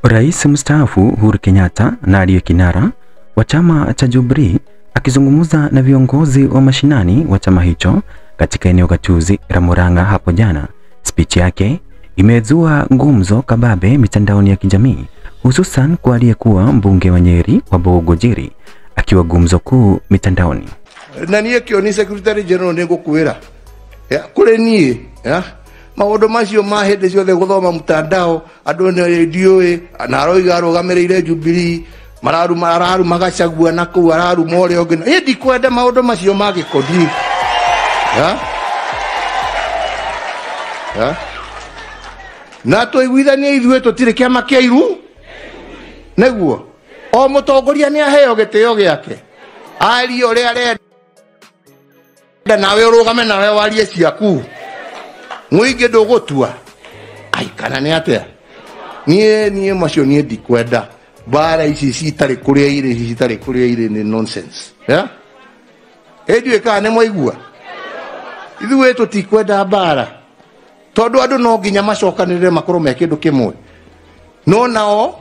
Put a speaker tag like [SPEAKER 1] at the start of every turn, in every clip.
[SPEAKER 1] Rais mstaafu Uhuru Kenyatta na aliye kinara wa chama cha Jubilee akizungumza na viongozi wa mashinani wa chama hicho katika eneo gatuzi la Murang'a hapo jana. Speech yake imezua ngumzo kababe mitandaoni ya kijamii, hususan kwa aliyekuwa mbunge wa Nyeri Wabũgũ Njĩrĩ akiwa gumzo kuu mitandaoni.
[SPEAKER 2] Na niye kioni secretary general nĩngũkwĩra kũrĩ niĩ maũndũ macio ma hĩndĩ ciothe gũthoma mtandao andũ nĩ ndiũĩ na aroiga arũgamĩrĩire Jubilee mararu magacagua na kũu araru more ũngĩ hĩndĩ kwenda maũndũ macio ma gĩkoni na tũiguithanie ithuĩ tũtirĩ kĩama kĩa iru nĩguo o mũtongoria nĩ aheo gĩtĩo gĩake arie ũrĩa arenda nawe ũrũgame nawe warie ciaku mũingĩ ndũgũtua kana nĩ atĩa niĩ macio niĩ ndikwenda bara ici citarĩ kũrĩa irĩ nĩ nonsense ĩnduĩ kana nĩ mwaigua ithuĩ tũtikwenda bara tondũ andũ no nginya macokanĩrĩre makorwo me kĩndũ kĩmwe no nao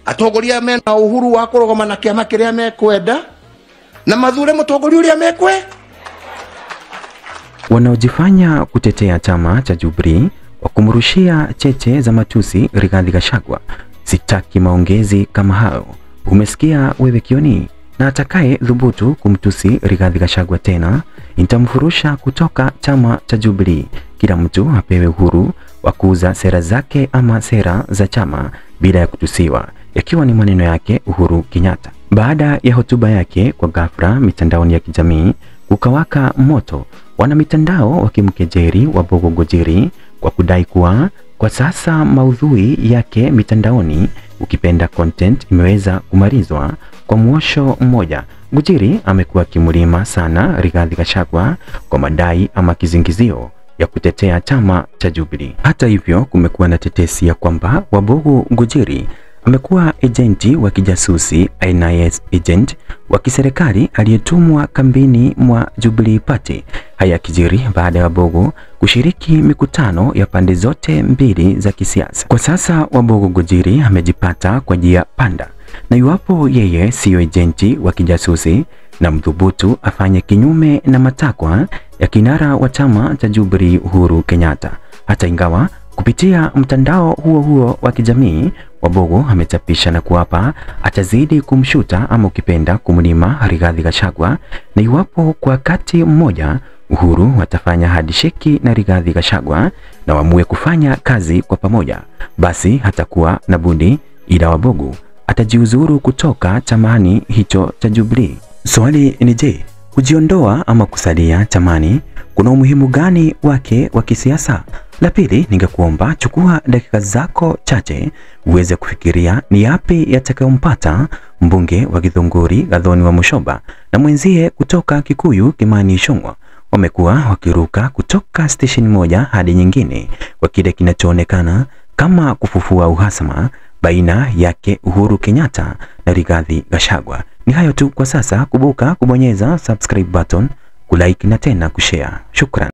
[SPEAKER 2] atongoria mena uhuru wa kũrũgama na kĩama kĩrĩa mekwenda na mathure mũtongoria ũrĩa mekwe.
[SPEAKER 1] Wanaojifanya kutetea chama cha Jubilee wa kumrushia cheche za matusi Rigathi Gachagua. Sitaki maongezi kama hayo, umesikia wewe kioni? Na atakaye dhubutu kumtusi Rigathi Gachagua tena nitamfurusha kutoka chama cha Jubilee. Kila mtu apewe uhuru wa kuuza sera zake ama sera za chama bila ya kutusiwa, yakiwa ni maneno yake Uhuru Kenyatta. Baada ya hotuba yake kwa ghafla mitandaoni ya kijamii kukawaka moto, wana mitandao wakimkejeli Wabũgũ Njĩrĩ kwa kudai kuwa kwa sasa maudhui yake mitandaoni, ukipenda content, imeweza kumalizwa kwa mwosho mmoja. Njĩrĩ amekuwa akimulima sana Rigathi Gachagua kwa madai ama kizingizio ya kutetea chama cha Jubilee. Hata hivyo, kumekuwa na tetesi ya kwamba Wabũgũ Njĩrĩ amekuwa agenti wa kijasusi, NIS agent wa kiserikali aliyetumwa kambini mwa Jubilee Party. Haya kijiri baada ya Wabũgũ kushiriki mikutano ya pande zote mbili za kisiasa. Kwa sasa Wabũgũ Njĩrĩ amejipata kwa njia panda, na iwapo yeye siyo agenti wa kijasusi na mdhubutu afanye kinyume na matakwa ya kinara wa chama cha Jubilee Uhuru Kenyatta. Hata ingawa kupitia mtandao huo wa kijamii Wabũgũ amechapisha na kuapa atazidi kumshuta ama ukipenda kumlima Rigathi Gachagua, na iwapo kwa wakati mmoja Uhuru watafanya handshake na Rigathi Gachagua na waamue kufanya kazi kwa pamoja, basi hatakuwa na budi ila Wabũgũ atajiuzuru kutoka chamani hicho cha Jubilee. Swali ni je, kujiondoa ama kusalia chamani kuna umuhimu gani wake wa kisiasa? La pili, ningekuomba chukua dakika zako chache uweze kufikiria ni yapi yatakayompata mbunge wa Githunguri Gathoni wa Musyoba na mwenzie kutoka Kikuyu Kimani Ichung'wah. Wamekuwa wakiruka kutoka station moja hadi nyingine kwa kile kinachoonekana kama kufufua uhasama baina yake Uhuru Kenyatta na Rigathi Gachagua. Ni hayo tu kwa sasa. Kumbuka kubonyeza subscribe button, kulike na tena kushare. Shukran.